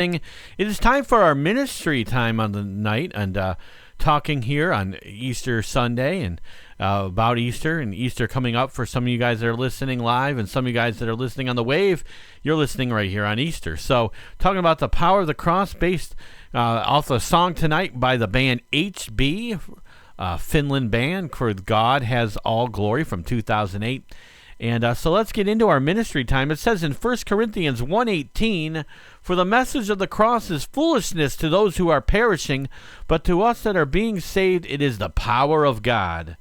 It is time for our ministry time on the night, and talking here on Easter Sunday and about Easter and Easter coming up for some of you guys that are listening live, and some of you guys that are listening on the wave. You're listening right here on Easter. So talking about the power of the cross, based off a song tonight by the band HB, Finland band, called God Has All Glory from 2008. And so let's get into our ministry time. It says in 1 Corinthians 1:18, "For the message of the cross is foolishness to those who are perishing, but to us that are being saved, it is the power of God."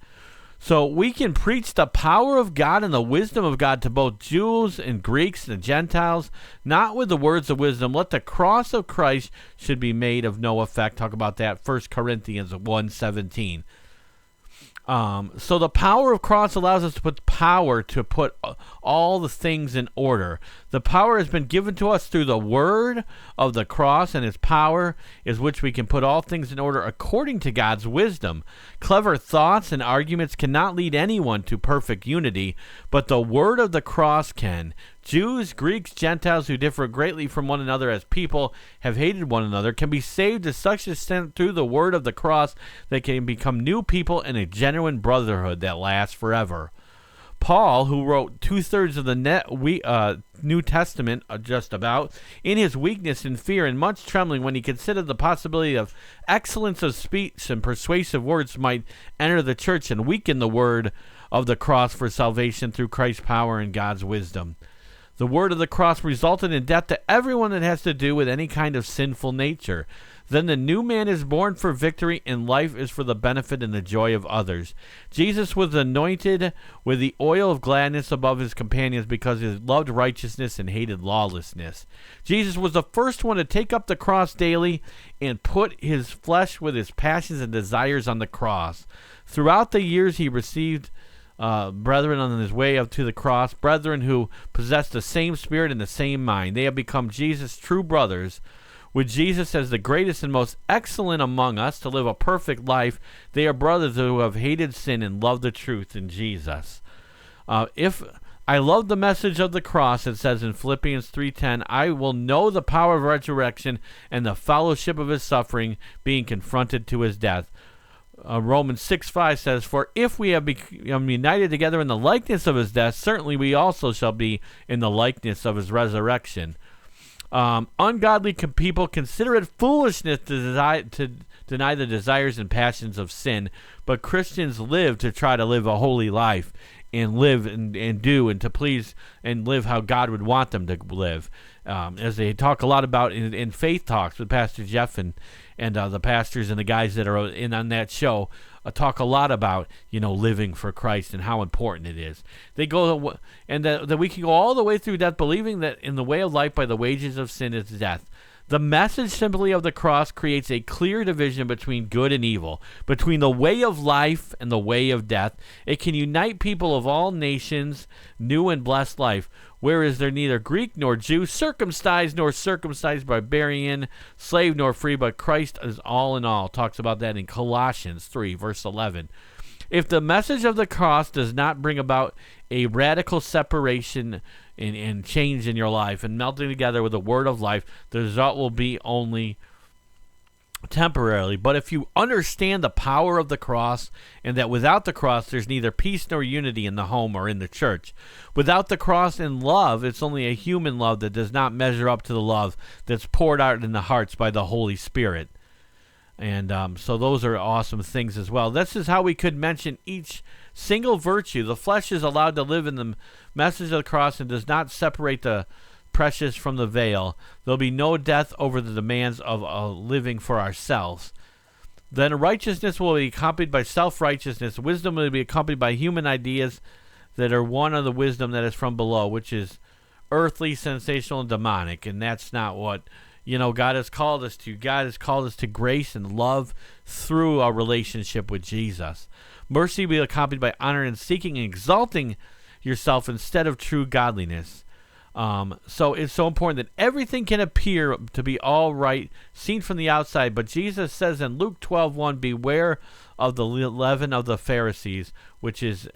So we can preach the power of God and the wisdom of God to both Jews and Greeks and Gentiles, not with the words of wisdom. Let the cross of Christ should be made of no effect. Talk about that, 1 Corinthians 1:17. So the power of cross allows us to put power to put all the things in order. The power has been given to us through the word of the cross, and its power is which we can put all things in order according to God's wisdom. Clever thoughts and arguments cannot lead anyone to perfect unity, but the word of the cross can. Jews, Greeks, Gentiles who differ greatly from one another as people, have hated one another, can be saved to such extent through the word of the cross that can become new people in a genuine brotherhood that lasts forever. Paul, who wrote 2/3 of the New Testament, just about, in his weakness and fear and much trembling when he considered the possibility of excellence of speech and persuasive words might enter the church and weaken the word of the cross for salvation through Christ's power and God's wisdom. The word of the cross resulted in death to everyone that has to do with any kind of sinful nature. Then the new man is born for victory, and life is for the benefit and the joy of others. Jesus was anointed with the oil of gladness above his companions because he loved righteousness and hated lawlessness. Jesus was the first one to take up the cross daily and put his flesh with his passions and desires on the cross. Throughout the years he received brethren on his way up to the cross, brethren who possess the same spirit and the same mind. They have become Jesus' true brothers. With Jesus as the greatest and most excellent among us to live a perfect life, they are brothers who have hated sin and loved the truth in Jesus. If I love the message of the cross, it says in Philippians 3:10, I will know the power of resurrection and the fellowship of his suffering, being confronted to his death. Romans 6:5 says, For if we have become united together in the likeness of his death, certainly we also shall be in the likeness of his resurrection. Ungodly people consider it foolishness to deny the desires and passions of sin, but Christians live to try to live a holy life and live and do and to please and live how God would want them to live. As they talk a lot about in Faith Talks with Pastor Jeff and the pastors and the guys that are in on that show, talk a lot about, living for Christ and how important it is. They go, and that we can go all the way through death, believing that in the way of life by the wages of sin is death. The message simply of the cross creates a clear division between good and evil, between the way of life and the way of death. It can unite people of all nations, new and blessed life. Whereas they're neither Greek nor Jew, circumcised nor circumcised, barbarian, slave nor free, but Christ is all in all. Talks about that in Colossians 3, verse 11. If the message of the cross does not bring about a radical separation and change in your life and melting together with the word of life, the result will be only temporarily. But if you understand the power of the cross and that without the cross there's neither peace nor unity in the home or in the church. Without the cross and love, it's only a human love that does not measure up to the love that's poured out in the hearts by the Holy Spirit. And so those are awesome things as well. This is how we could mention each single virtue. The flesh is allowed to live in the message of the cross and does not separate the precious from the veil. There'll be no death over the demands of living for ourselves. Then righteousness will be accompanied by self-righteousness. Wisdom will be accompanied by human ideas that are one of the wisdom that is from below, which is earthly, sensational, and demonic. And that's not what God has called us to. God has called us to grace and love through our relationship with Jesus. Mercy will be accompanied by honor and seeking and exalting yourself instead of true godliness. So it's so important that everything can appear to be all right, seen from the outside. But Jesus says in Luke 12:1, beware of the leaven of the Pharisees, which is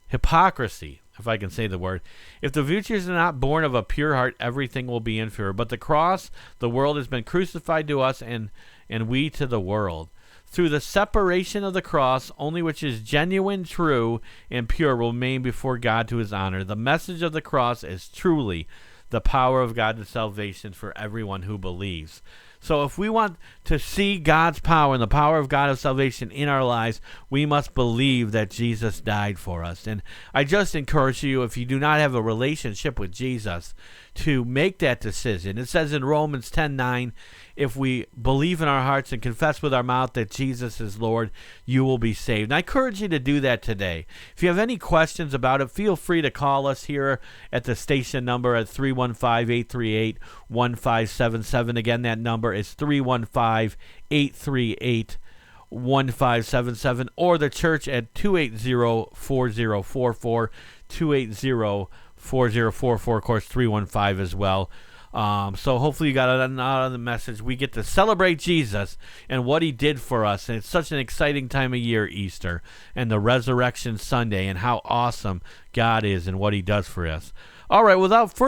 hypocrisy. if I can say the word. If the future is not born of a pure heart, everything will be impure. But the cross, the world has been crucified to us, and we to the world. Through the separation of the cross, only which is genuine, true, and pure will remain before God to his honor. The message of the cross is truly the power of God to salvation for everyone who believes. So if we want to see God's power and the power of God of salvation in our lives, we must believe that Jesus died for us. And I just encourage you, if you do not have a relationship with Jesus, to make that decision. It says in Romans 10:9, if we believe in our hearts and confess with our mouth that Jesus is Lord, you will be saved. And I encourage you to do that today. If you have any questions about it, feel free to call us here at the station number at 315-838-1577. Again, that number is 315-838-1577, or the church at 280-4044, 280-4044, of course, 315 as well. So hopefully you got it out of the message. We get to celebrate Jesus and what he did for us. And it's such an exciting time of year, Easter, and the Resurrection Sunday, and how awesome God is and what he does for us. All right, without further